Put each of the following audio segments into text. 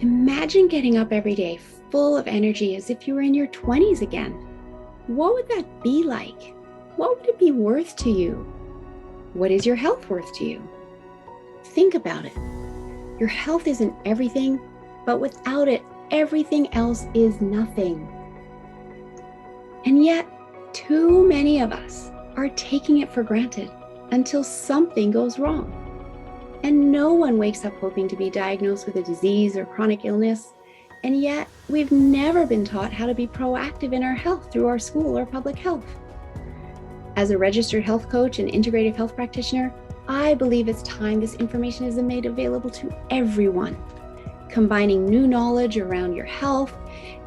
Imagine getting up every day full of energy as if you were in your 20s again. What would that be like? What would it be worth to you? What is your health worth to you? Think about it. Your health isn't everything, but without it, everything else is nothing. And yet, too many of us are taking it for granted until something goes wrong. And no one wakes up hoping to be diagnosed with a disease or chronic illness. And yet, we've never been taught how to be proactive in our health through our school or public health. As a registered health coach and integrative health practitioner, I believe it's time this information is made available to everyone. Combining new knowledge around your health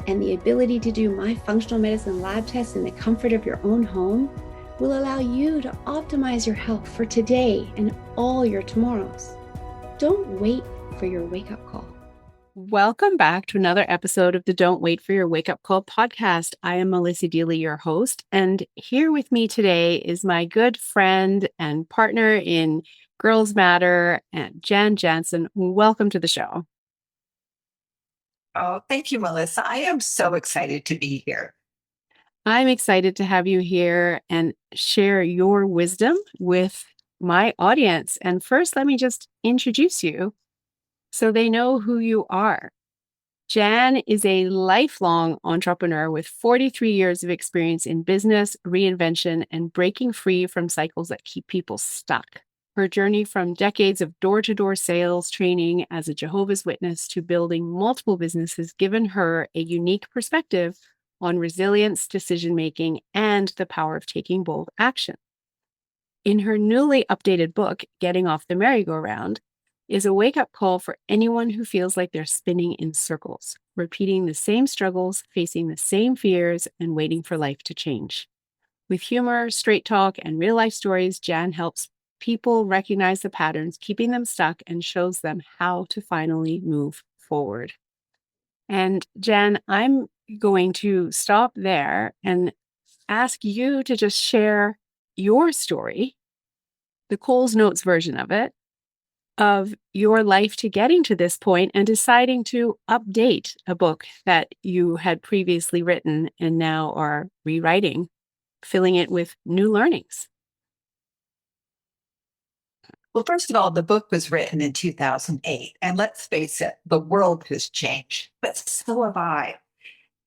and the ability to do my functional medicine lab tests in the comfort of your own home will allow you to optimize your health for today and all your tomorrows. Don't wait for your wake-up call. Welcome back to another episode of the Don't Wait for Your Wake Up Call podcast. I am Melissa Deely, your host, and here with me today is my good friend and partner in Girls Matter, Jan Janzen. Welcome to the show. Oh, thank you, Melissa. I am so excited to be here. I'm excited to have you here and share your wisdom with my audience. And first, let me just introduce you so they know who you are. Jan is a lifelong entrepreneur with 43 years of experience in business, reinvention, and breaking free from cycles that keep people stuck. Her journey from decades of door-to-door sales training as a Jehovah's Witness to building multiple businesses given her a unique perspective on resilience, decision-making, and the power of taking bold action. In her newly updated book, Getting Off the Merry-Go-Round, is a wake-up call for anyone who feels like they're spinning in circles, repeating the same struggles, facing the same fears, and waiting for life to change. With humor, straight talk, and real-life stories, Jan helps people recognize the patterns keeping them stuck and shows them how to finally move forward. And Jan, I'm going to stop there and ask you to just share your story, the Coles Notes version of it, of your life to getting to this point and deciding to update a book that you had previously written and now are rewriting, filling it with new learnings. Well, first of all, the book was written in 2008. And let's face it, the world has changed, but so have I.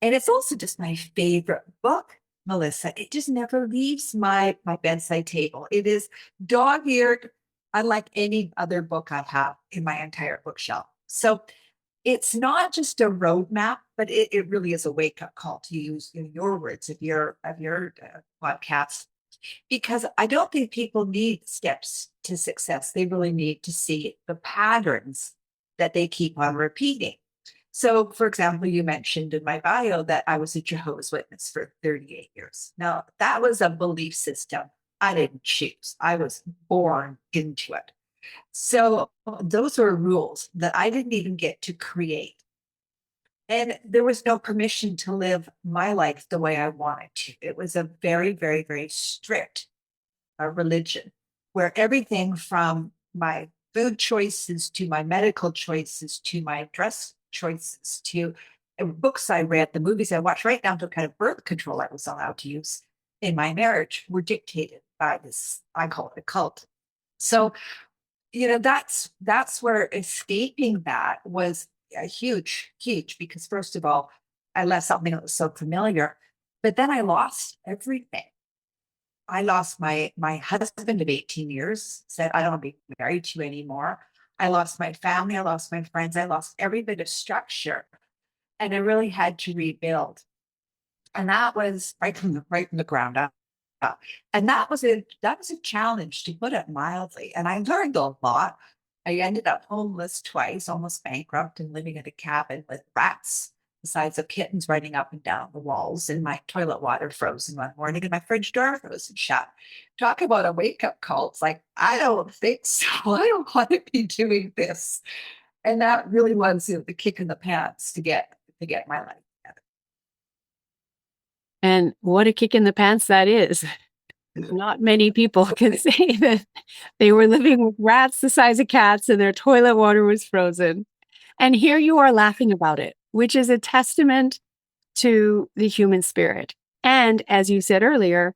And it's also just my favorite book, Melissa. It just never leaves my bedside table. It is dog-eared, unlike any other book I have in my entire bookshelf. So it's not just a roadmap, but it really is a wake-up call, to use your words of your podcast. Because I don't think people need steps to success. They really need to see the patterns that they keep on repeating. So, for example, you mentioned in my bio that I was a Jehovah's Witness for 38 years. Now, that was a belief system I didn't choose. I was born into it. So those were rules that I didn't even get to create. And there was no permission to live my life the way I wanted to. It was a very, very, very strict religion where everything from my food choices to my medical choices to my dress choices to books I read, the movies I watched, right down to kind of birth control I was allowed to use in my marriage were dictated by this, I call it a cult. So, that's where escaping that was a huge, because first of all, I left something that was so familiar, but then I lost everything. I lost my husband of 18 years, said, I don't want to be married to you anymore. I lost my family. I lost my friends. I lost every bit of structure. And I really had to rebuild. And that was right from the ground up. And that was a challenge, to put it mildly. And I learned a lot. I ended up homeless twice, almost bankrupt, and living in a cabin with rats the size of kittens running up and down the walls, and my toilet water frozen one morning, and my fridge door frozen shut. Talk about a wake-up call. It's like, I don't think so. I don't want to be doing this. And that really was the kick in the pants to get my life together. And what a kick in the pants that is. Not many people can say that they were living with rats the size of cats and their toilet water was frozen. And here you are laughing about it, which is a testament to the human spirit. And as you said earlier,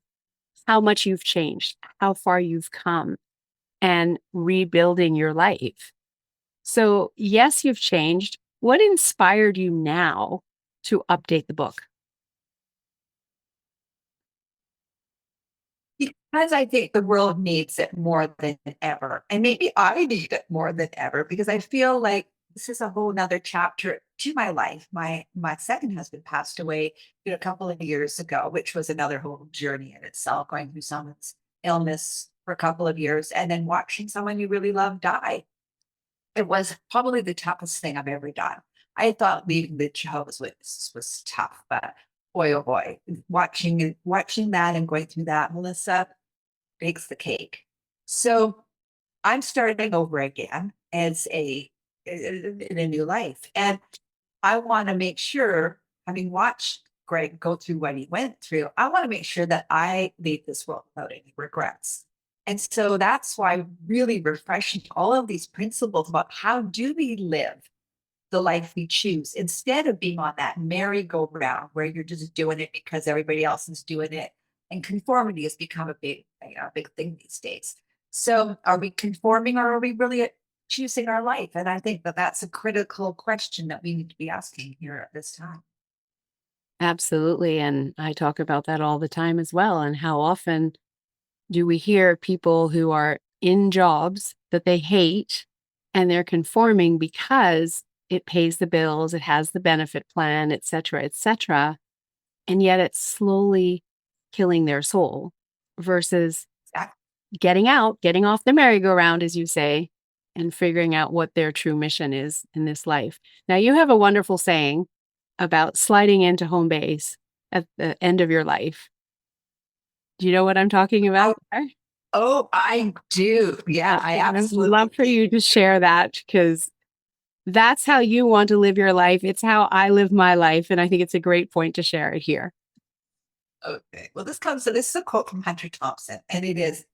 how much you've changed, how far you've come, and rebuilding your life. So, yes, you've changed. What inspired you now to update the book? Because I think the world needs it more than ever. And maybe I need it more than ever because I feel like this is a whole nother chapter to my life. My second husband passed away a couple of years ago, which was another whole journey in itself, going through someone's illness for a couple of years and then watching someone you really love die. It was probably the toughest thing I've ever done. I thought leaving the Jehovah's Witnesses was tough, but boy, oh boy, watching that and going through that, Melissa, bakes the cake. So I'm starting over again as in a new life. And I want to make sure, having watched Greg go through what he went through, I want to make sure that I leave this world without any regrets. And so that's why really refreshing all of these principles about how do we live the life we choose instead of being on that merry-go-round where you're just doing it because everybody else is doing it. And conformity has become a big thing these days. So are we conforming or are we really choosing our life? And I think that that's a critical question that we need to be asking here at this time. Absolutely. And I talk about that all the time as well. And how often do we hear people who are in jobs that they hate and they're conforming because it pays the bills, it has the benefit plan, et cetera, and yet it's slowly killing their soul versus Exactly. getting out, getting off the merry-go-round, as you say, and figuring out what their true mission is in this life. Now, you have a wonderful saying about sliding into home base at the end of your life. Do you know what I'm talking about there? Oh, I do. Yeah, I I'd absolutely love for you to share that because that's how you want to live your life. It's how I live my life. And I think it's a great point to share it here. Okay. Well, this is a quote from Hunter Thompson, and it is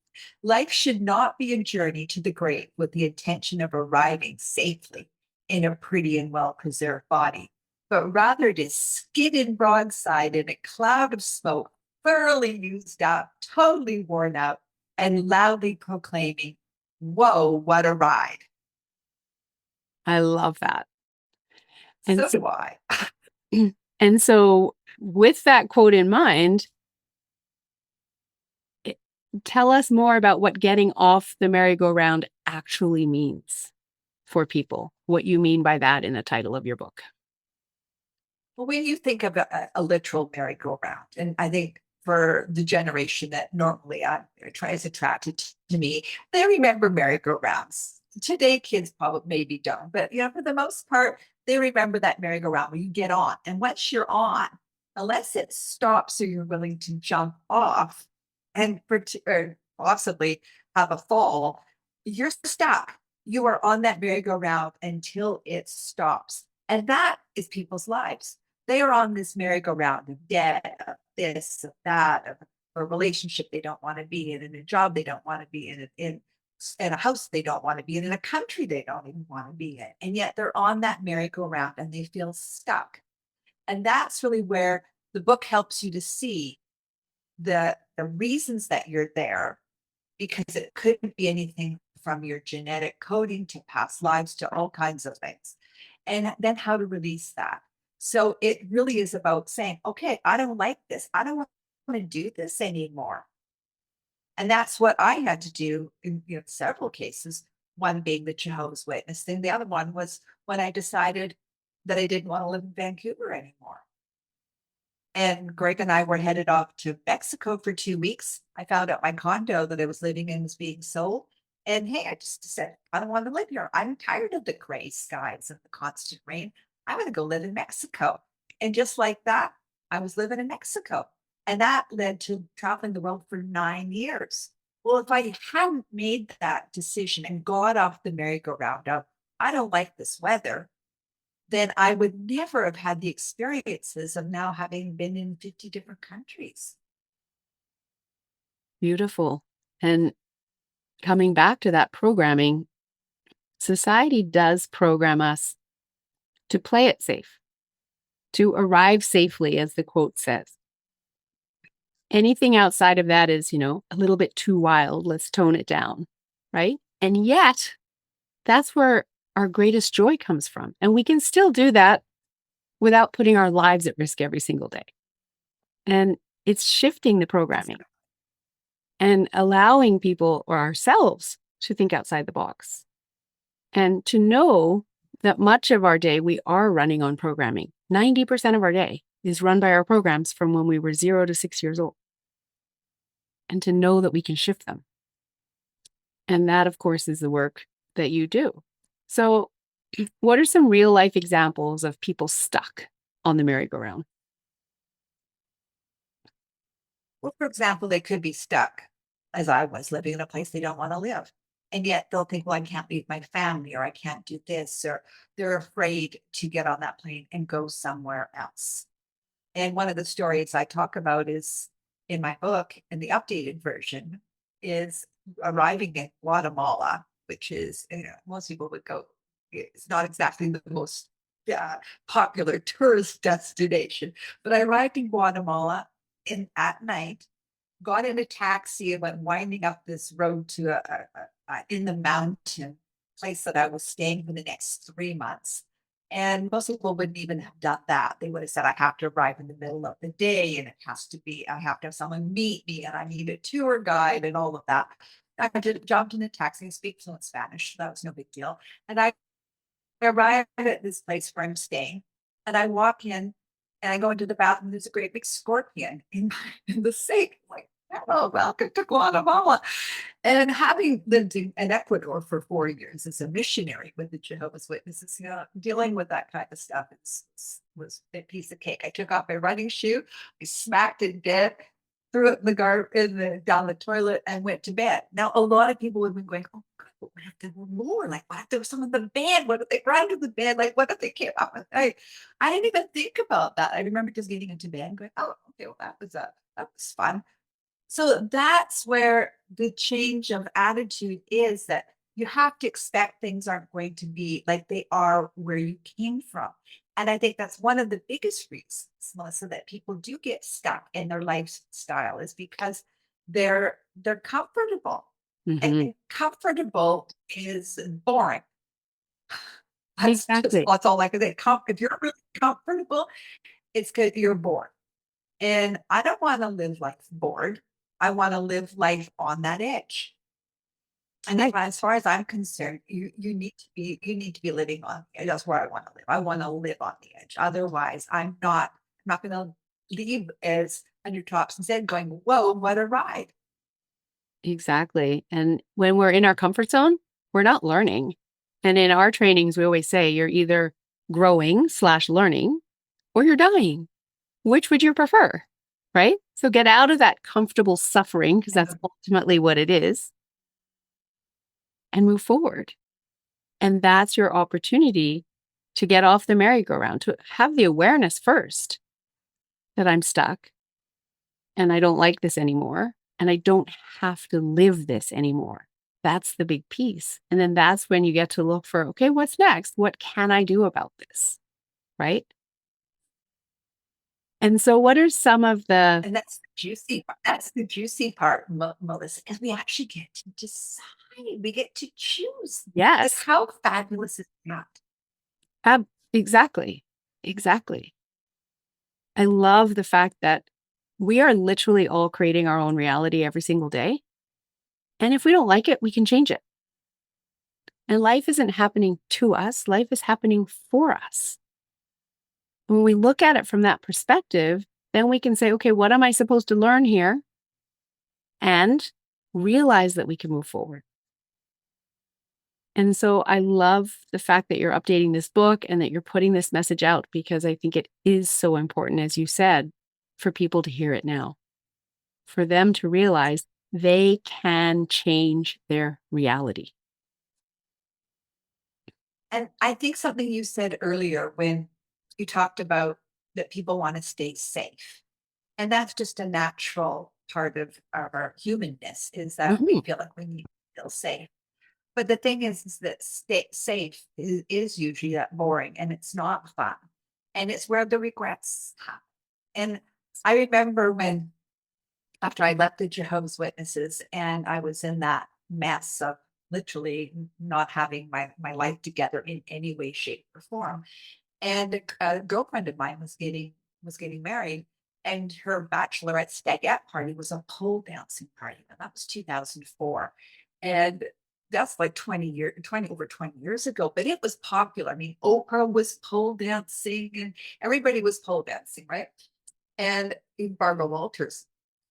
life should not be a journey to the grave with the intention of arriving safely in a pretty and well preserved body, but rather it is skidded broadside in a cloud of smoke, thoroughly used up, totally worn out, and loudly proclaiming, "Whoa, what a ride!" I love that. And So do I. and so with that quote in mind, i- tell us more about what getting off the merry-go-round actually means for people. What you mean by that in the title of your book. Well, when you think of a literal merry-go-round, and I think for the generation that normally is attracted to me, they remember merry-go-rounds. Today, kids probably maybe don't, but for the most part, they remember that merry-go-round where you get on, and once you're on, unless it stops or you're willing to jump off and or possibly have a fall, you're stuck. You are on that merry-go-round until it stops, and that is people's lives. They are on this merry-go-round of debt, of this, of that, of a relationship they don't want to be in a job they don't want to be in a house they don't want to be in a country they don't even want to be in. And yet they're on that merry-go-round and they feel stuck. And that's really where the book helps you to see the reasons that you're there, because it couldn't be anything from your genetic coding to past lives to all kinds of things. And then how to release that. So it really is about saying, okay, I don't like this. I don't want to do this anymore. And that's what I had to do in several cases. One being the Jehovah's Witness thing. The other one was when I decided that I didn't want to live in Vancouver anymore. And Greg and I were headed off to Mexico for 2 weeks. I found out my condo that I was living in was being sold. And hey, I just said, I don't want to live here. I'm tired of the gray skies and the constant rain. I'm going to go live in Mexico. And just like that, I was living in Mexico. And that led to traveling the world for 9 years. Well, if I hadn't made that decision and got off the merry-go-round of, I don't like this weather, then I would never have had the experiences of now having been in 50 different countries. Beautiful. And coming back to that programming, society does program us to play it safe, to arrive safely, as the quote says. Anything outside of that is, a little bit too wild. Let's tone it down, right? And yet, that's where our greatest joy comes from. And we can still do that without putting our lives at risk every single day. And it's shifting the programming and allowing people or ourselves to think outside the box and to know that much of our day we are running on programming. 90% of our day is run by our programs from when we were 0 to 6 years old. And to know that we can shift them. And that, of course, is the work that you do. So, what are some real life examples of people stuck on the merry-go-round? Well, for example, they could be stuck, as I was, living in a place they don't want to live. And yet they'll think, well, I can't leave my family, or I can't do this, or they're afraid to get on that plane and go somewhere else. And one of the stories I talk about is in my book, in the updated version, is arriving in Guatemala, which is, most people would go, it's not exactly the most popular tourist destination, but I arrived in Guatemala at night, got in a taxi and went winding up this road to in the mountain place that I was staying for the next 3 months. And most people wouldn't even have done that. They would have said, I have to arrive in the middle of the day and I have to have someone meet me and I need a tour guide and all of that. I just jumped in a taxi and speak fluent Spanish. So that was no big deal. And I arrived at this place where I'm staying and I walk in and I go into the bathroom. There's a great big scorpion in the sink. I'm like, hello, welcome to Guatemala. And having lived in Ecuador for 4 years as a missionary with the Jehovah's Witnesses, dealing with that kind of stuff was a piece of cake. I took off my running shoe, I smacked it dead, threw it down the toilet, and went to bed. Now, a lot of people have been going, oh, God, what if there were more? Like, what if there was some in the bed? What if they ran to the bed? Like, what if they came up? I didn't even think about that. I remember just getting into bed and going, oh, okay, well, that was fun. So that's where the change of attitude is, that you have to expect things aren't going to be like they are where you came from. And I think that's one of the biggest reasons, Melissa, that people do get stuck in their lifestyle is because they're comfortable. And comfortable is boring. Exactly. That's all I can say. If you're really comfortable, it's because you're bored. And I don't want to live life bored. I want to live life on that edge. And as far as I'm concerned, you need to be living on the edge. That's where I want to live. I want to live on the edge. Otherwise, I'm not going to leave as under tops instead going, whoa, what a ride. Exactly. And when we're in our comfort zone, we're not learning. And in our trainings, we always say you're either growing/learning or you're dying. Which would you prefer? Right? So get out of that comfortable suffering, because that's ultimately what it is, and move forward. And that's your opportunity to get off the merry-go-round, to have the awareness first that I'm stuck and I don't like this anymore and I don't have to live this anymore. That's the big piece. And then that's when you get to look for, okay, what's next? What can I do about this? Right? And so what are some of the... And that's the juicy part. That's the juicy part, Melissa, is we actually get to decide. We get to choose. Yes. Like, how fabulous is that? Exactly. Exactly. I love the fact that we are literally all creating our own reality every single day. And if we don't like it, we can change it. And life isn't happening to us. Life is happening for us. When we look at it from that perspective, then we can say, okay, what am I supposed to learn here? And realize that we can move forward. And so I love the fact that you're updating this book and that you're putting this message out, because I think it is so important, as you said, for people to hear it now, for them to realize they can change their reality. And I think something you said earlier when you talked about that people want to stay safe. And that's just a natural part of our humanness, is that we feel like we need to feel safe. But the thing is that stay safe is usually that boring and it's not fun. And it's where the regrets happen. And I remember when, after I left the Jehovah's Witnesses and I was in that mess of literally not having my life together in any way, shape, or form. And a girlfriend of mine was getting married, and her bachelorette stagette party was a pole dancing party, and that was 2004. And that's like 20 years ago, but it was popular. I mean, Oprah was pole dancing and everybody was pole dancing, right? And Barbara Walters.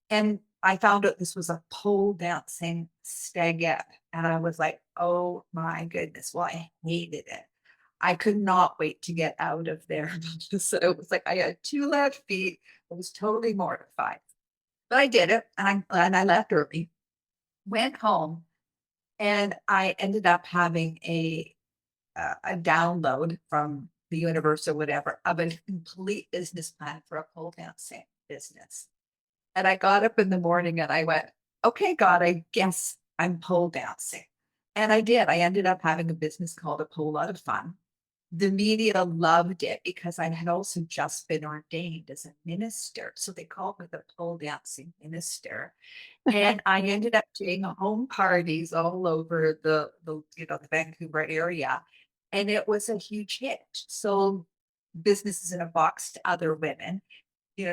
And I found out this was a pole dancing stagette. And I was like, oh my goodness. Well, I hated it. I could not wait to get out of there. So it was like I had two left feet. I was totally mortified. But I did it and I left early, went home, and I ended up having a download from the universe or whatever of a complete business plan for a pole dancing business. And I got up in the morning and I went, okay, God, I guess I'm pole dancing. And I did. I ended up having a business called A Pole Lot of Fun. The media loved it because I had also just been ordained as a minister. So they called me the pole dancing minister. And I ended up doing home parties all over the Vancouver area. And it was a huge hit. Sold businesses in a box to other women,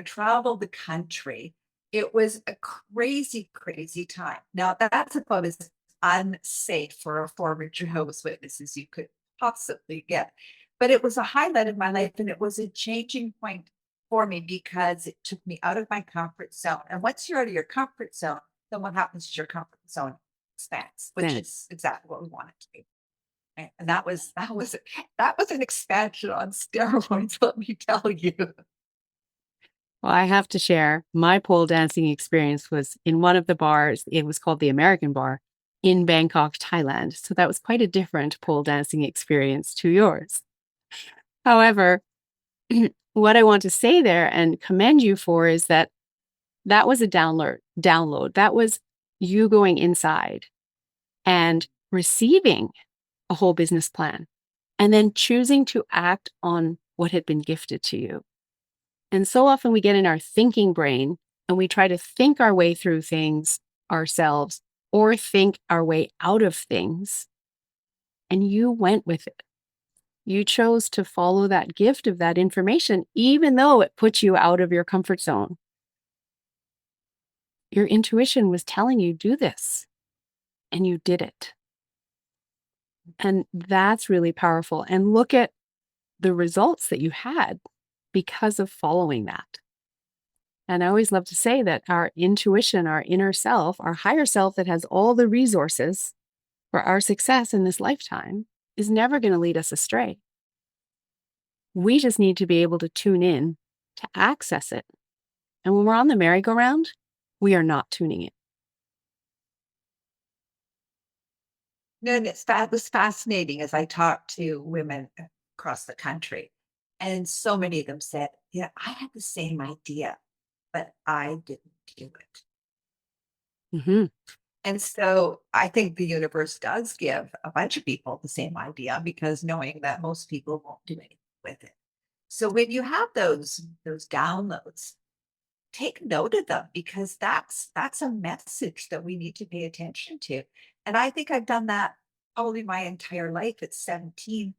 traveled the country. It was a crazy, crazy time. Now, that's about as unsafe for a former Jehovah's Witness as you could possibly get. But it was a highlight of my life and it was a changing point for me because it took me out of my comfort zone. And once you're out of your comfort zone, then what happens is your comfort zone expands, which is exactly what we want it to be. And that was an expansion on steroids, let me tell you. Well, I have to share my pole dancing experience was in one of the bars. It was called the American Bar in Bangkok, Thailand. So that was quite a different pole dancing experience to yours. However, what I want to say there and commend you for is that that was a download. That was you going inside and receiving a whole business plan and then choosing to act on what had been gifted to you. And so often we get in our thinking brain and we try to think our way through things ourselves or think our way out of things. And you went with it. You chose to follow that gift of that information, even though it put you out of your comfort zone. Your intuition was telling you, do this, and you did it. And that's really powerful. And look at the results that you had because of following that. And I always love to say that our intuition, our inner self, our higher self that has all the resources for our success in this lifetime is never going to lead us astray. We just need to be able to tune in to access it. And when we're on the merry-go-round, we are not tuning in. No, and it was fascinating as I talked to women across the country. And so many of them said, yeah, I had the same idea, but I didn't do it. Mm-hmm. And so I think the universe does give a bunch of people the same idea because knowing that most people won't do anything with it. So when you have those downloads, take note of them because that's a message that we need to pay attention to. And I think I've done that probably my entire life. At 17,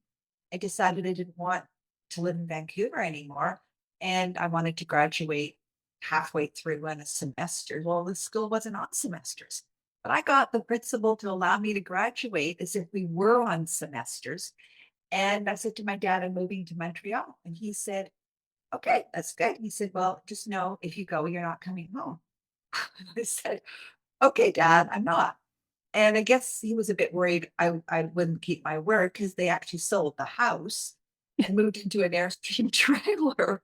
I decided I didn't want to live in Vancouver anymore. And I wanted to graduate halfway through in a semester. Well, the school wasn't on semesters, but I got the principal to allow me to graduate as if we were on semesters. And I said to my dad, I'm moving to Montreal. And he said, okay, that's good. He said, well, just know if you go, you're not coming home. I said, okay, Dad, I'm not. And I guess he was a bit worried I wouldn't keep my word because they actually sold the house and moved into an Airstream trailer.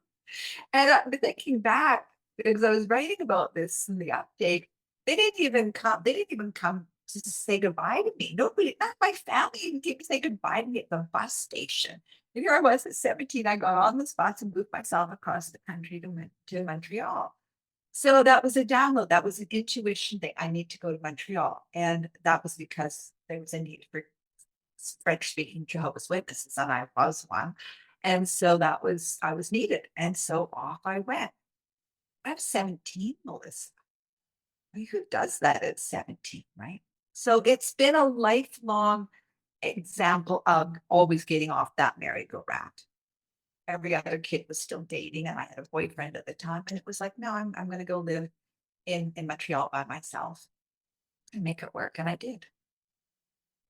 And I'm thinking back because I was writing about this in the update. They didn't even come. They didn't even come to say goodbye to me. Nobody, not my family, even came to say goodbye to me at the bus station. And here I was at 17. I got on this bus and moved myself across the country to Montreal. So that was a download. That was an intuition that I need to go to Montreal. And that was because there was a need for French speaking Jehovah's Witnesses, and I was one. And so I was needed. And so off I went. I'm 17, Melissa. I mean, who does that at 17, right? So it's been a lifelong example of always getting off that merry-go-round. Every other kid was still dating, and I had a boyfriend at the time. And it was like, no, I'm going to go live in Montreal by myself and make it work. And I did.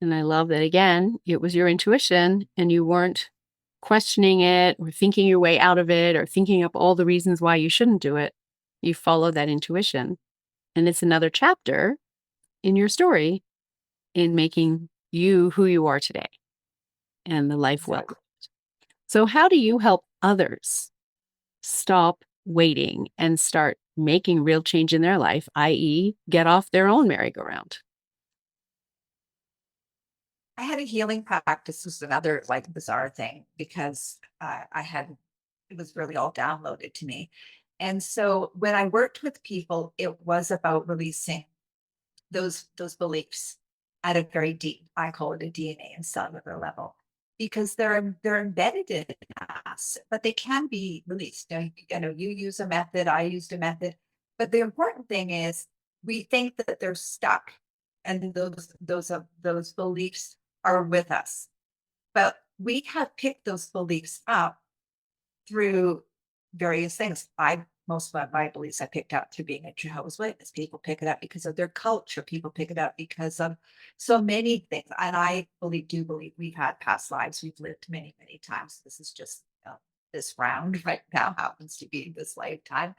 And I love that, again, it was your intuition and you weren't questioning it or thinking your way out of it or thinking up all the reasons why you shouldn't do it. You followed that intuition. And it's another chapter in your story in making you who you are today and the life well lived. So how do you help others stop waiting and start making real change in their life, i.e., get off their own merry-go-round? I had a healing practice. This was another like bizarre thing because it was really all downloaded to me. And so when I worked with people, it was about releasing those beliefs at a very deep, I call it a DNA and cellular level, because they're embedded in us, but they can be released. You use a method, I used a method, but the important thing is we think that they're stuck, and those beliefs are with us, but we have picked those beliefs up through various things. Most of my beliefs I picked up through being a Jehovah's Witness. People pick it up because of their culture. People pick it up because of so many things. And I do believe we've had past lives. We've lived many, many times. This is just this round right now happens to be this lifetime.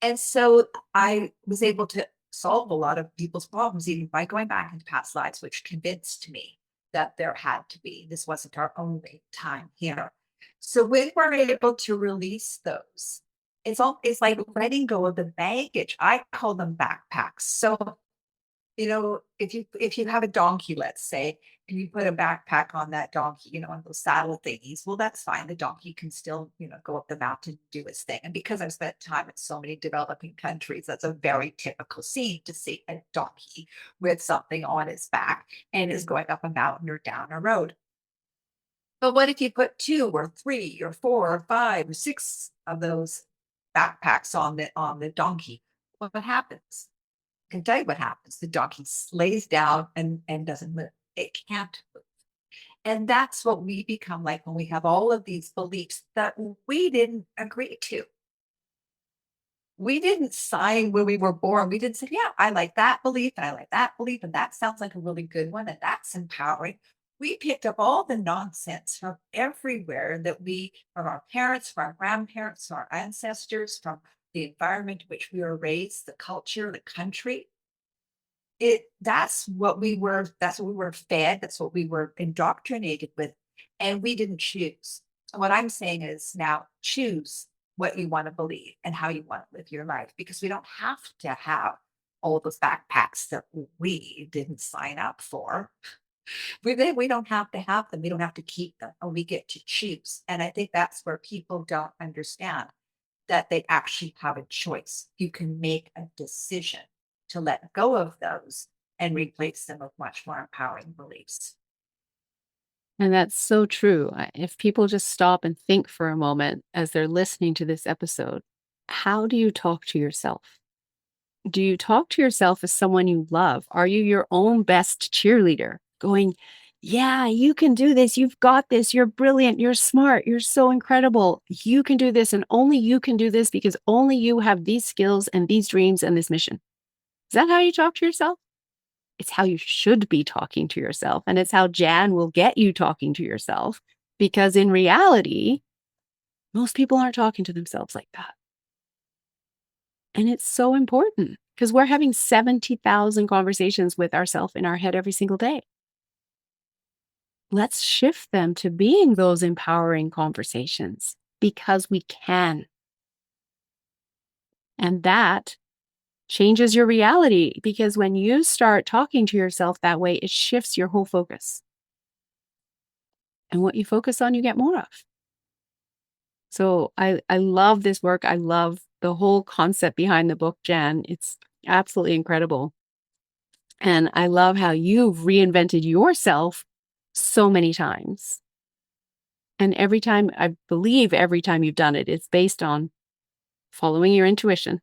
And so I was able to solve a lot of people's problems even by going back into past lives, which convinced me that there had to be, this wasn't our only time here. So when we're able to release those, it's like letting go of the baggage. I call them backpacks. So, if you have a donkey, let's say, and you put a backpack on that donkey, on those saddle thingies, well, that's fine. The donkey can still, go up the mountain and do its thing. And because I've spent time in so many developing countries, that's a very typical scene to see a donkey with something on its back and is going up a mountain or down a road. But what if you put 2 or 3 or 4 or 5 or 6 of those backpacks on the donkey? What happens? I can tell you what happens. The donkey lays down and doesn't move. It can't move. And that's what we become like when we have all of these beliefs that we didn't agree to. We didn't sign when we were born. We didn't say, yeah, I like that belief and I like that belief, and that sounds like a really good one, and that's empowering. We picked up all the nonsense from everywhere from our parents, from our grandparents, from our ancestors, from the environment in which we were raised, the culture, the country. That's what we were fed, that's what we were indoctrinated with, and we didn't choose. What I'm saying is now choose what you want to believe and how you want to live your life, because we don't have to have all those backpacks that we didn't sign up for. We don't have to have them. We don't have to keep them, and we get to choose. And I think that's where people don't understand that they actually have a choice. You can make a decision to let go of those and replace them with much more empowering beliefs. And that's so true. If people just stop and think for a moment as they're listening to this episode, how do you talk to yourself? Do you talk to yourself as someone you love? Are you your own best cheerleader going, yeah, you can do this. You've got this. You're brilliant. You're smart. You're so incredible. You can do this. And only you can do this because only you have these skills and these dreams and this mission. Is that how you talk to yourself? It's how you should be talking to yourself. And it's how Jan will get you talking to yourself, because in reality, most people aren't talking to themselves like that. And it's so important because we're having 70,000 conversations with ourselves in our head every single day. Let's shift them to being those empowering conversations, because we can. And that changes your reality, because when you start talking to yourself that way, it shifts your whole focus. And what you focus on, you get more of. So I love this work. I love the whole concept behind the book, Jan. It's absolutely incredible. And I love how you've reinvented yourself so many times. And every time, I believe every time you've done it, it's based on following your intuition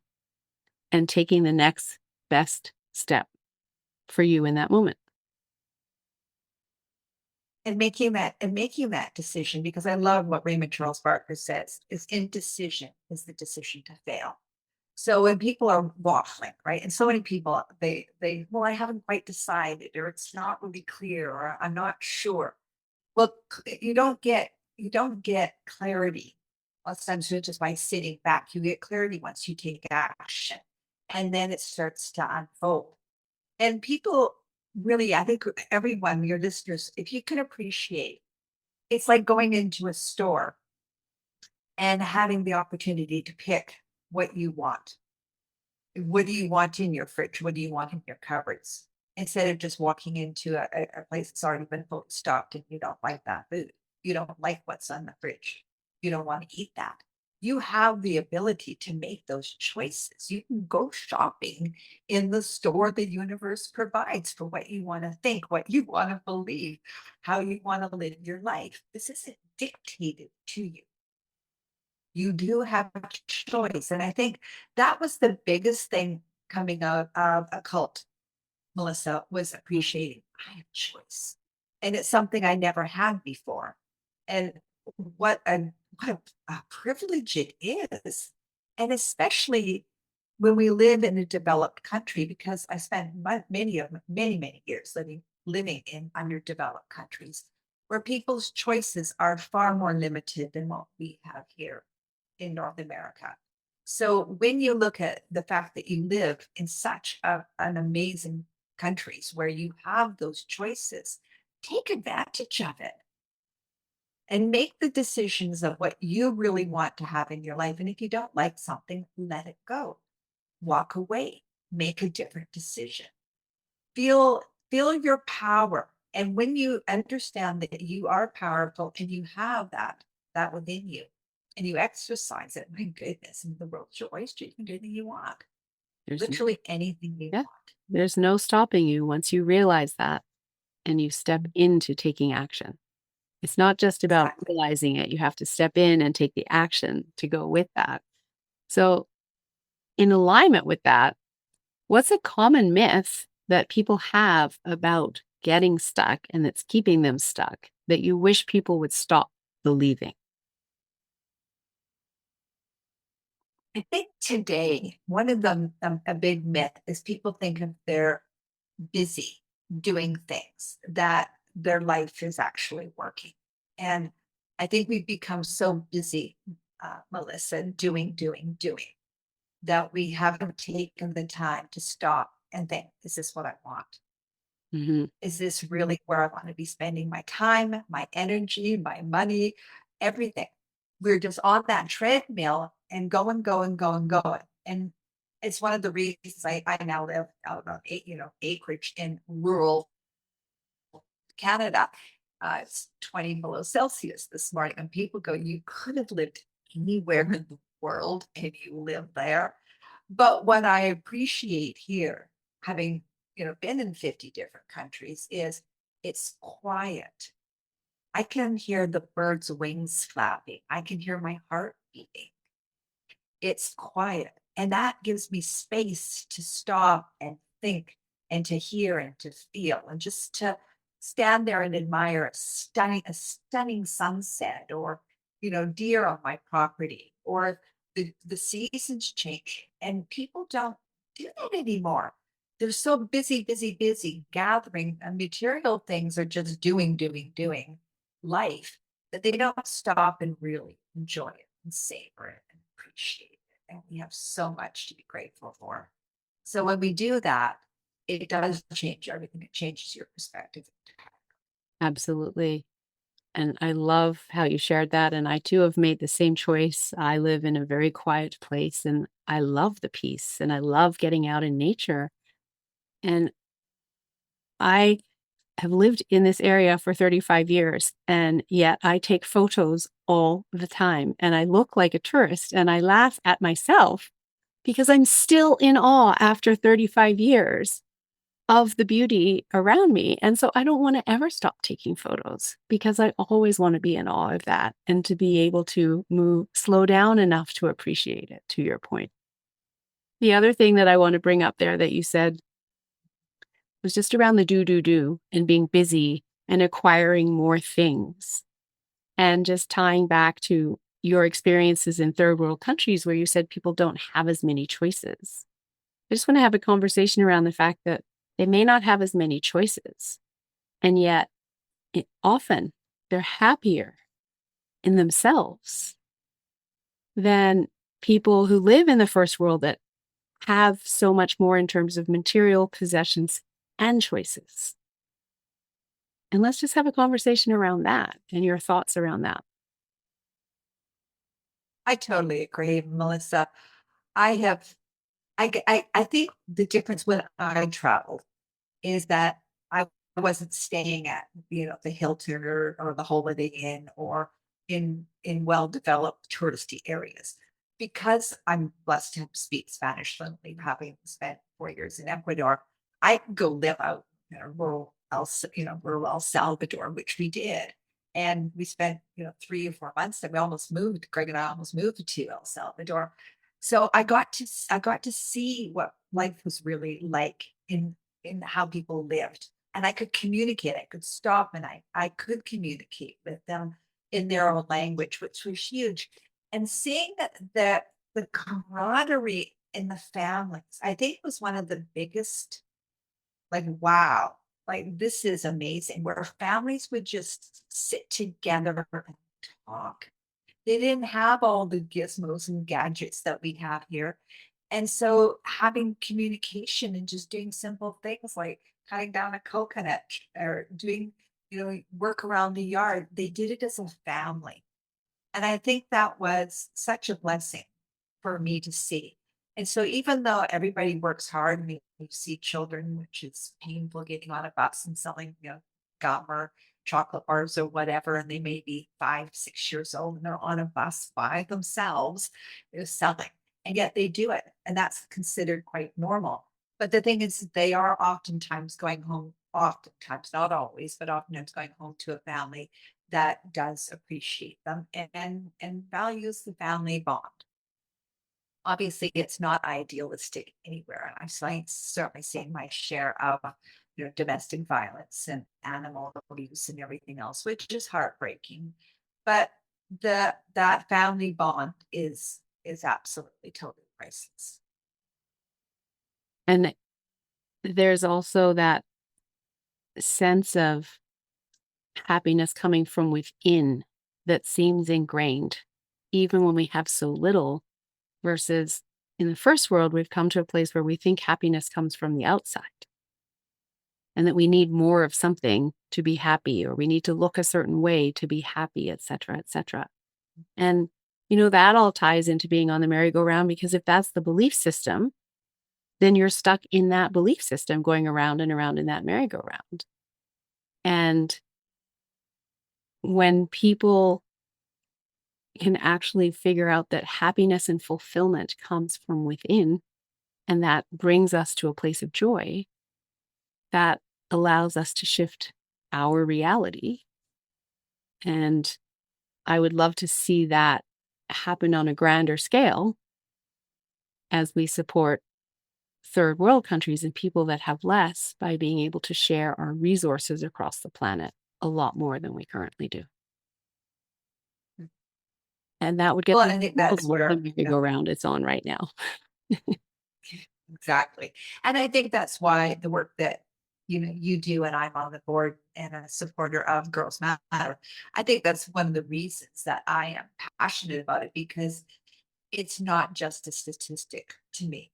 and taking the next best step for you in that moment. And making that decision, because I love what Raymond Charles Barker says, is indecision is the decision to fail. So when people are waffling, right? And so many people, well, I haven't quite decided, or it's not really clear, or I'm not sure. Well, you don't get clarity. Lots of times just by sitting back. You get clarity once you take action. And then it starts to unfold. And people really, I think everyone, your listeners, if you can appreciate, it's like going into a store and having the opportunity to pick what you want. What do you want in your fridge? What do you want in your cupboards? Instead of just walking into a place that's already been fully stocked and you don't like that food. You don't like what's on the fridge. You don't want to eat that. You have the ability to make those choices. You can go shopping in the store the universe provides for what you want to think, what you want to believe, how you want to live your life. This isn't dictated to you. You do have a choice. And I think that was the biggest thing coming out of a cult, Melissa, was appreciating I have choice. And it's something I never had before. And what a what a privilege it is. And especially when we live in a developed country, because I spent many years living in underdeveloped countries where people's choices are far more limited than what we have here in North America. So when you look at the fact that you live in such an amazing countries where you have those choices, take advantage of it and make the decisions of what you really want to have in your life. And if you don't like something, let it go. Walk away, make a different decision. Feel your power. And when you understand that you are powerful and you have that within you, and you exercise it, my goodness, and the world's your oyster. You can do anything you want. There's Literally anything you Yeah. want. There's no stopping you once you realize that and you step into taking action. It's not just about Exactly. realizing it. You have to step in and take the action to go with that. So, in alignment with that, what's a common myth that people have about getting stuck and that's keeping them stuck that you wish people would stop believing? I think today, one of them, a big myth is people think if they're busy doing things that their life is actually working. And I think we've become so busy, Melissa, doing, that we haven't taken the time to stop and think, is this what I want? Hmm. Is this really where I want to be spending my time, my energy, my money, everything? We're just on that treadmill and going. And it's one of the reasons I now live out on acreage in rural Canada. It's 20 below Celsius this morning. And people go, you could have lived anywhere in the world and you live there. But what I appreciate here, having been in 50 different countries, is it's quiet. I can hear the birds' wings flapping. I can hear my heart beating. It's quiet. And that gives me space to stop and think and to hear and to feel and just to stand there and admire a stunning sunset, or deer on my property, or the seasons change. And people don't do that anymore. They're so busy gathering, and material things are just doing life, that they don't stop and really enjoy it and savor it and appreciate it. And we have so much to be grateful for. So when we do that, it does change everything. It changes your perspective. Absolutely. And I love how you shared that. And I too have made the same choice. I live in a very quiet place and I love the peace and I love getting out in nature. And I have lived in this area for 35 years, and yet I take photos all the time. And I look like a tourist and I laugh at myself because I'm still in awe after 35 years. of the beauty around me. And so I don't want to ever stop taking photos because I always want to be in awe of that and to be able to slow down enough to appreciate it, to your point. The other thing that I want to bring up there that you said was just around the do and being busy and acquiring more things. And just tying back to your experiences in third world countries where you said people don't have as many choices. I just want to have a conversation around the fact that they may not have as many choices, and yet often they're happier in themselves than people who live in the first world that have so much more in terms of material possessions and choices. And let's just have a conversation around that and your thoughts around that. I totally agree, Melissa. I have, I think the difference when I traveled is that I wasn't staying at, the Hilton or the Holiday Inn or in well-developed touristy areas. Because I'm blessed to speak Spanish fluently, having spent 4 years in Ecuador, I can go live out in rural El Salvador, which we did. And we spent, 3 or 4 months, and Greg and I almost moved to El Salvador. So I got to see what life was really like in how people lived. And I could communicate, I could stop and I could communicate with them in their own language, which was huge. And seeing that the camaraderie in the families, I think was one of the biggest, like, wow, like this is amazing, where families would just sit together and talk. They didn't have all the gizmos and gadgets that we have here. And so having communication and just doing simple things like cutting down a coconut or doing, work around the yard, they did it as a family. And I think that was such a blessing for me to see. And so even though everybody works hard, and you see children, which is painful, getting on a bus and selling, gum or chocolate bars or whatever, and they may be 5, 6 years old and they're on a bus by themselves, they're selling, and yet they do it. And that's considered quite normal. But the thing is, they are oftentimes going home, oftentimes, not always, but oftentimes going home to a family that does appreciate them and values the family bond. Obviously, it's not idealistic anywhere, and I'm certainly seeing my share of domestic violence and animal abuse and everything else, which is heartbreaking. But that family bond is absolutely totally priceless. And there's also that sense of happiness coming from within that seems ingrained, even when we have so little, versus in the first world, we've come to a place where we think happiness comes from the outside and that we need more of something to be happy, or we need to look a certain way to be happy, et cetera, et cetera. And, that all ties into being on the merry-go-round, because if that's the belief system, then you're stuck in that belief system going around and around in that merry-go-round. And when people can actually figure out that happiness and fulfillment comes from within, and that brings us to a place of joy, that allows us to shift our reality. And I would love to see that happen on a grander scale as we support third world countries and people that have less, by being able to share our resources across the planet a lot more than we currently do. And that would get Well, I think that's where the merry-go-round it's on right now. exactly. And I think that's why the work that you do, and I'm on the board and a supporter of Girls Matter. I think that's one of the reasons that I am passionate about it, because it's not just a statistic to me.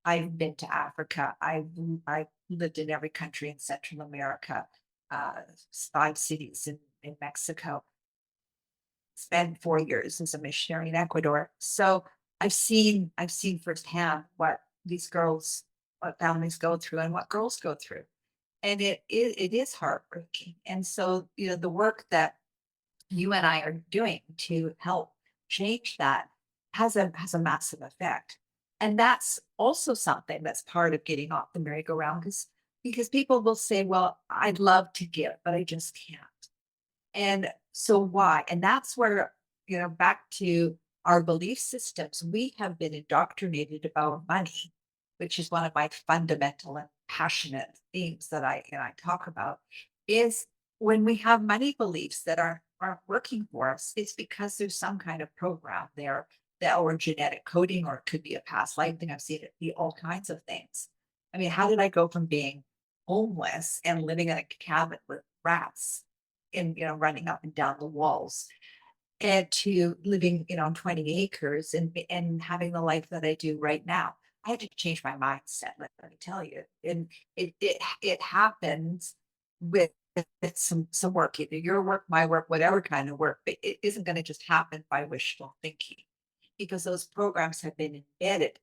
I've been to Africa. I've lived in every country in Central America, uh, 5 cities in Mexico, spent 4 years as a missionary in Ecuador. So I've seen firsthand what families go through and what girls go through. And it is heartbreaking. And so, the work that you and I are doing to help change that has a massive effect. And that's also something that's part of getting off the merry-go-round, because because people will say, well, I'd love to give, but I just can't. And so why? And that's where, back to our belief systems, we have been indoctrinated about money, which is one of my fundamental and passionate themes that I talk about, is when we have money beliefs that aren't working for us, it's because there's some kind of program there that or genetic coding, or it could be a past life thing. I've seen it be all kinds of things. I mean, how did I go from being homeless and living in a cabin with rats and running up and down the walls, and to living on 20 acres and having the life that I do right now? I had to change my mindset, let me tell you. And it happens with some work, either your work, my work, whatever kind of work, but it isn't going to just happen by wishful thinking, because those programs have been embedded.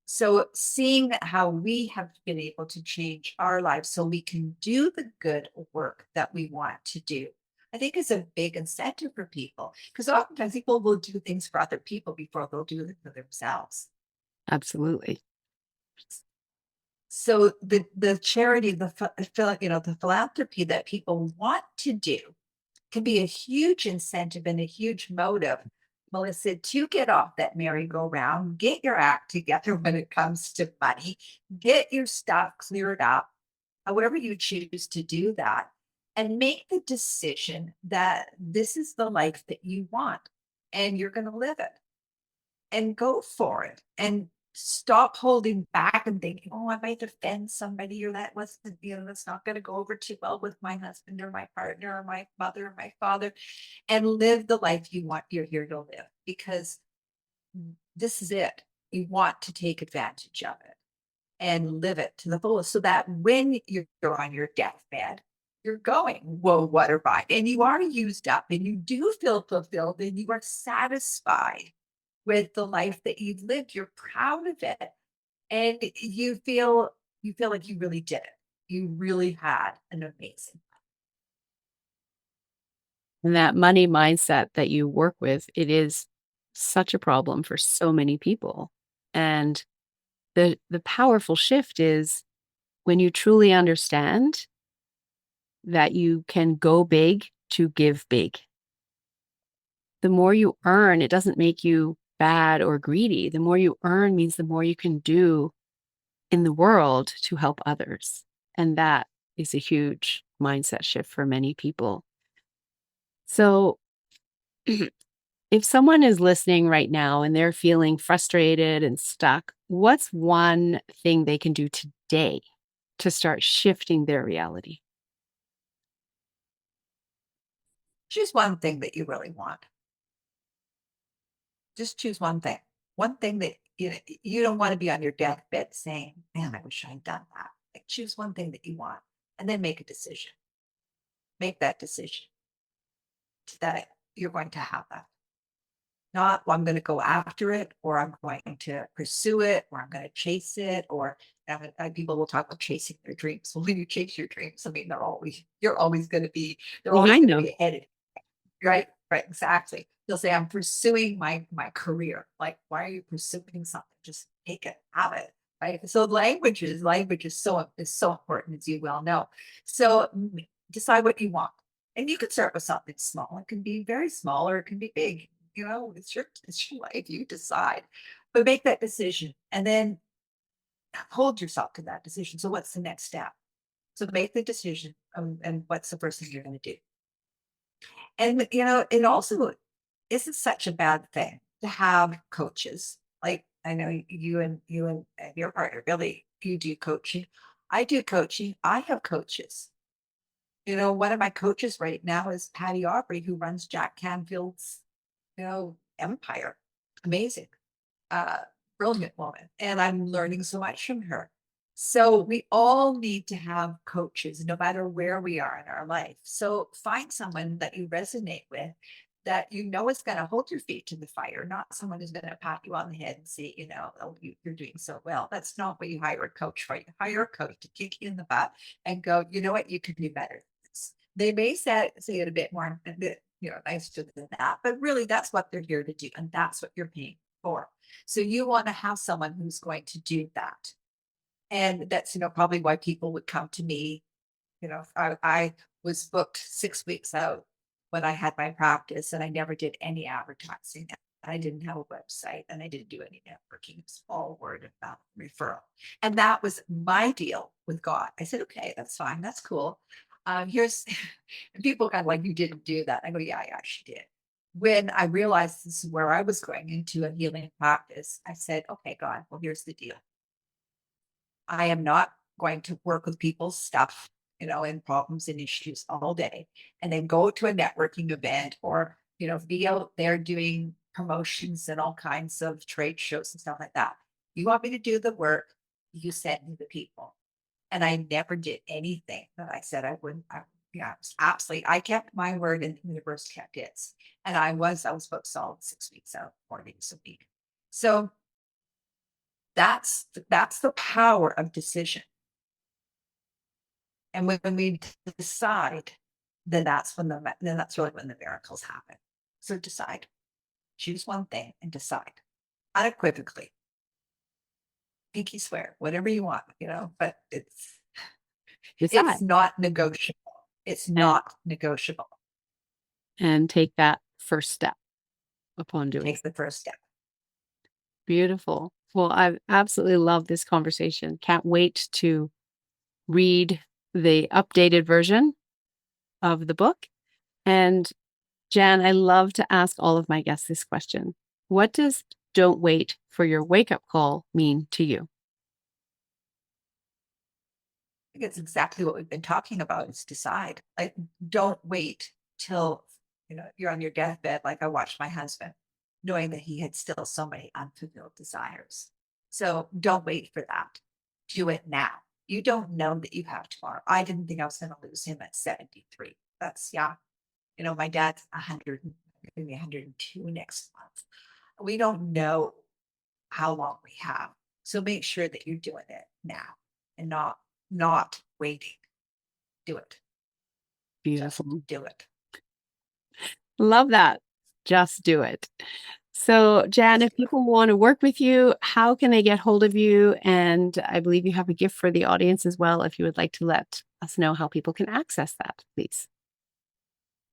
So seeing how we have been able to change our lives so we can do the good work that we want to do, I think is a big incentive for people, because oftentimes people will do things for other people before they'll do it for themselves. Absolutely. So the charity, the philanthropy that people want to do can be a huge incentive and a huge motive, Melissa, to get off that merry-go-round, get your act together when it comes to money, get your stuff cleared up, however you choose to do that, and make the decision that this is the life that you want and you're going to live it, and go for it, and stop holding back and thinking, oh, I might offend somebody, or that wasn't, that's not going to go over too well with my husband or my partner or my mother or my father, and live the life you want, you're here to live, because this is it. You want to take advantage of it and live it to the fullest, so that when you're on your deathbed, you're going, whoa, what a ride. And you are used up and you do feel fulfilled and you are satisfied with the life that you've lived. You're proud of it. And you feel like you really did it. You really had an amazing. And that money mindset that you work with, it is such a problem for so many people. And the powerful shift is when you truly understand that you can go big to give big. The more you earn, it doesn't make you bad or greedy. The more you earn means the more you can do in the world to help others. And that is a huge mindset shift for many people. So if someone is listening right now and they're feeling frustrated and stuck, what's one thing they can do today to start shifting their reality? Choose one thing that you really want. Just choose one thing. One thing that you don't want to be on your deathbed saying, man, I wish I'd done that. Like, choose one thing that you want and then make a decision. Make that decision that you're going to have that. Not, well, I'm going to go after it, or I'm going to pursue it, or I'm going to chase it, or people will talk about chasing their dreams. Well, when you chase your dreams, I mean, you're always going to be, they're Yeah, always I going to know. be ahead. Right, right, exactly. They'll say, I'm pursuing my career. Like, why are you pursuing something? Just take it, have it. Right. So language is so important, as you well know. So decide what you want. And you can start with something small. It can be very small or it can be big. It's your life. You decide. But make that decision and then hold yourself to that decision. So what's the next step? So make the decision, and what's the first thing you're going to do? And it also isn't such a bad thing to have coaches. Like, I know you and your partner, really, you do coaching. I do coaching. I have coaches. One of my coaches right now is Patty Aubrey, who runs Jack Canfield's, empire. Amazing. Uh, Brilliant woman. And I'm learning so much from her. So we all need to have coaches, no matter where we are in our life. So find someone that you resonate with, that is going to hold your feet to the fire, not someone who's going to pat you on the head and say, oh, you're doing so well. That's not what you hire a coach for. You hire a coach to kick you in the butt and go, you know what, you can do better. They may say it a bit more, nicer than that, but really that's what they're here to do. And that's what you're paying for. So you want to have someone who's going to do that. And that's, probably why people would come to me. I was booked 6 weeks out when I had my practice, and I never did any advertising. I didn't have a website, and I didn't do any networking. It was all word of mouth referral. And that was my deal with God. I said, okay, that's fine. That's cool. Here's and people kind of like, you didn't do that. I go, yeah, I actually did. When I realized this is where I was going into a healing practice, I said, okay, God, well, here's the deal. I am not going to work with people's stuff, and problems and issues all day, and then go to a networking event or, be out there doing promotions and all kinds of trade shows and stuff like that. You want me to do the work, you send me the people. And I never did anything that I said I wouldn't. Yeah, absolutely. I kept my word and the universe kept its. And I was booked solid 6 weeks out, 4 days a week. So that's the power of decision. And when we decide, then that's really when the miracles happen. So decide, choose one thing and decide unequivocally. Pinky swear, whatever you want, but it's Decide not negotiable. It's and, not negotiable. and take that first step upon doing. Take the first step. Beautiful. Well, I absolutely love this conversation. Can't wait to read the updated version of the book. And Jan, I love to ask all of my guests this question. What does "don't wait for your wake-up call" mean to you? I think it's exactly what we've been talking about is decide. Like, don't wait till, you're on your deathbed. Like I watched my husband, knowing that he had still so many unfulfilled desires. So don't wait for that. Do it now. You don't know that you have tomorrow. I didn't think I was going to lose him at 73. That's, yeah. My dad's 100, going to be 102 next month. We don't know how long we have. So make sure that you're doing it now and not waiting. Do it. Just Beautiful. do it. Love that. Just do it. So, Jan, if people want to work with you, how can they get hold of you? And I believe you have a gift for the audience as well. If you would like to let us know how people can access that, please.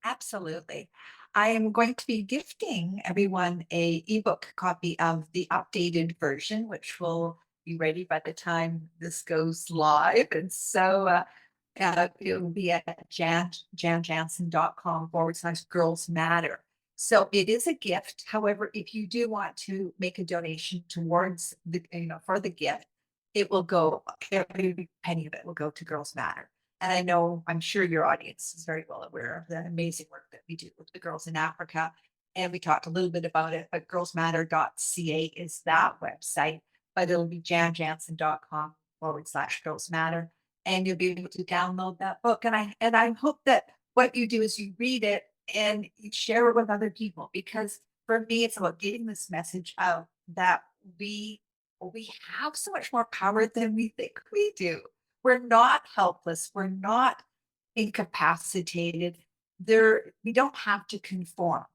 Absolutely. I am going to be gifting everyone a ebook copy of the updated version, which will be ready by the time this goes live. And so it will be at janjanzen.com/girls matter. So it is a gift. However, if you do want to make a donation towards for the gift, it will go, every penny of it will go to Girls Matter. And I'm sure your audience is very well aware of the amazing work that we do with the girls in Africa. And we talked a little bit about it, but girlsmatter.ca is that website, but it'll be janjanzen.com/girls matter. And you'll be able to download that book. And I hope that what you do is you read it and you share it with other people, because for me, it's about getting this message out that we have so much more power than we think we do. We're not helpless. We're not incapacitated. We don't have to conform.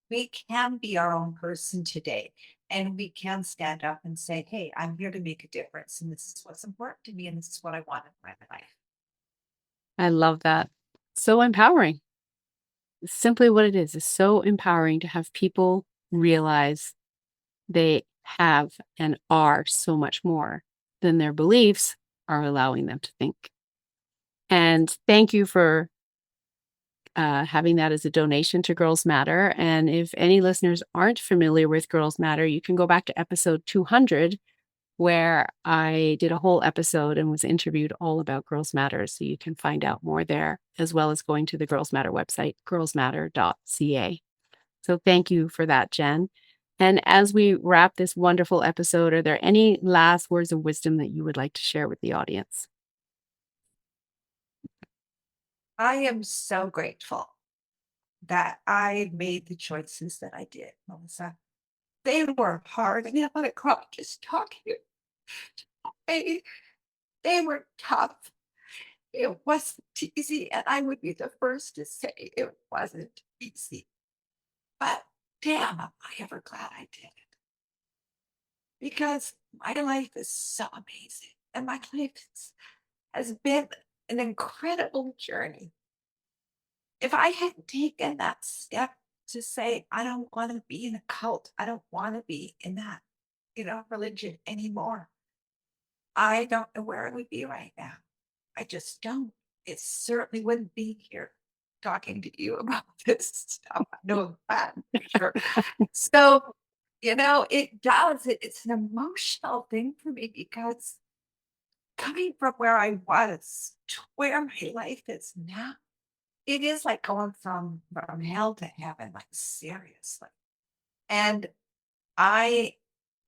We can be our own person today, and we can stand up and say, hey, I'm here to make a difference. And this is what's important to me. And this is what I want in my life. I love that. So empowering. It's simply what it is. It's so empowering to have people realize they have and are so much more than their beliefs are allowing them to think. And thank you for having that as a donation to Girls Matter. And if any listeners aren't familiar with Girls Matter, you can go back to episode 200, where I did a whole episode and was interviewed all about Girls Matter. So you can find out more there, as well as going to the Girls Matter website, girlsmatter.ca. So thank you for that, Jen. And as we wrap this wonderful episode, are there any last words of wisdom that you would like to share with the audience? I am so grateful that I made the choices that I did, Melissa. They were hard. I mean, I want to cry just talking. They, they were tough. It wasn't easy, and I would be the first to say it wasn't easy. But damn, am I ever glad I did it. Because my life is so amazing. And my life has been an incredible journey. If I hadn't taken that step to say, I don't want to be in a cult, I don't want to be in that, religion anymore, I don't know where I would be right now. I just don't. It certainly wouldn't be here talking to you about this stuff. I know that for sure. So, it does. It's an emotional thing for me because coming from where I was to where my life is now, it is like going from hell to heaven, like seriously. And I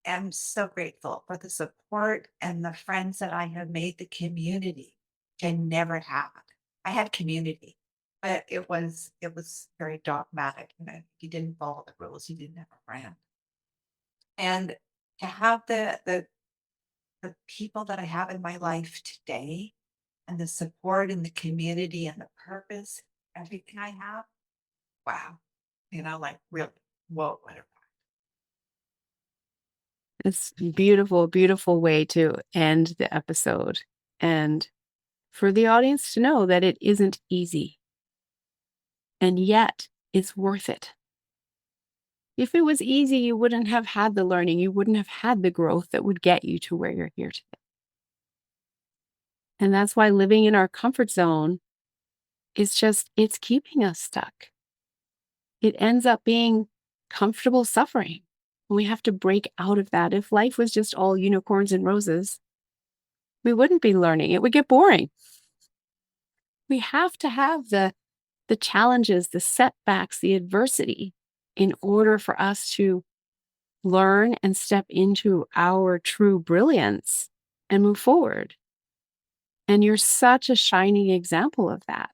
am so grateful for the support and the friends that I have made, the community I never had. I had community, but it was very dogmatic. You didn't follow the rules, you didn't have a friend. And to have the people that I have in my life today and the support and the community and the purpose, everything I have, wow. Like really, whoa, whatever. It's a beautiful, beautiful way to end the episode. And for the audience to know that it isn't easy. And yet it's worth it. If it was easy, you wouldn't have had the learning. You wouldn't have had the growth that would get you to where you're here today. And that's why living in our comfort zone it's keeping us stuck. It ends up being comfortable suffering. We have to break out of that. If life was just all unicorns and roses, we wouldn't be learning. It would get boring. We have to have the challenges, the setbacks, the adversity in order for us to learn and step into our true brilliance and move forward. And you're such a shining example of that.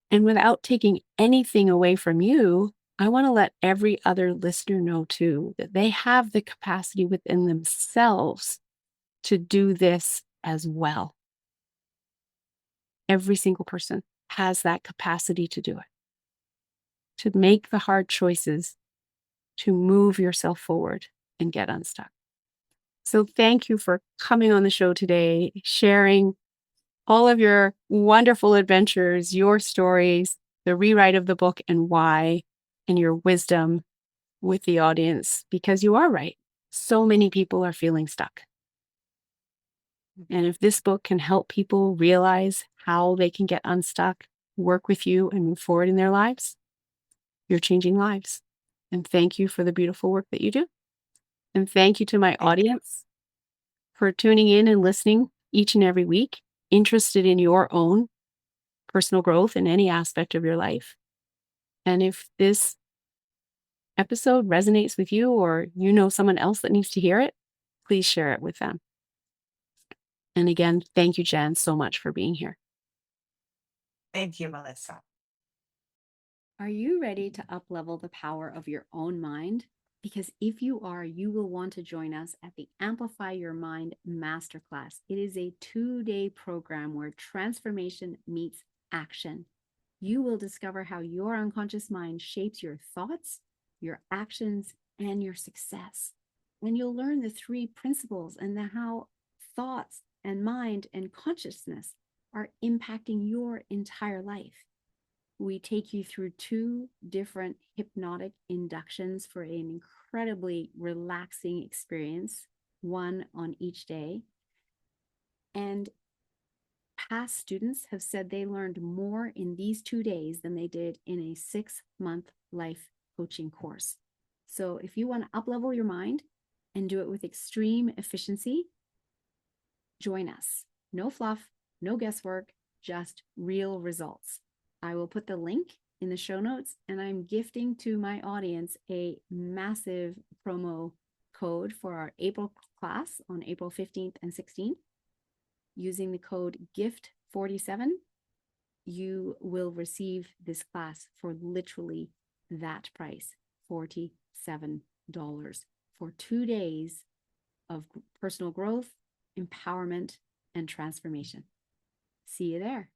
And without taking anything away from you, I want to let every other listener know too that they have the capacity within themselves to do this as well. Every single person has that capacity to do it, to make the hard choices, to move yourself forward and get unstuck. So thank you for coming on the show today, sharing all of your wonderful adventures, your stories, the rewrite of the book and why, and your wisdom with the audience, because you are right. So many people are feeling stuck. And if this book can help people realize how they can get unstuck, work with you, and move forward in their lives, you're changing lives. And thank you for the beautiful work that you do. And thank you to my audience for tuning in and listening each and every week, interested in your own personal growth in any aspect of your life. And if this episode resonates with you or you know someone else that needs to hear it, please share it with them. And again, thank you, Jan, so much for being here. Thank you, Melissa. Are you ready to uplevel the power of your own mind? Because if you are, you will want to join us at the Amplify Your Mind Masterclass. It is a 2-day program where transformation meets action. You will discover how your unconscious mind shapes your thoughts, your actions, and your success. And you'll learn the 3 principles and how thoughts and mind and consciousness are impacting your entire life. We take you through 2 different hypnotic inductions for an incredibly relaxing experience, one on each day. And past students have said they learned more in these 2 days than they did in a 6-month life coaching course. So if you want to uplevel your mind and do it with extreme efficiency, join us. No fluff, no guesswork, just real results. I will put the link in the show notes, and I'm gifting to my audience a massive promo code for our April class on April 15th and 16th. Using the code GIFT47, you will receive this class for literally that price, $47, for 2 days of personal growth, empowerment, and transformation. See you there.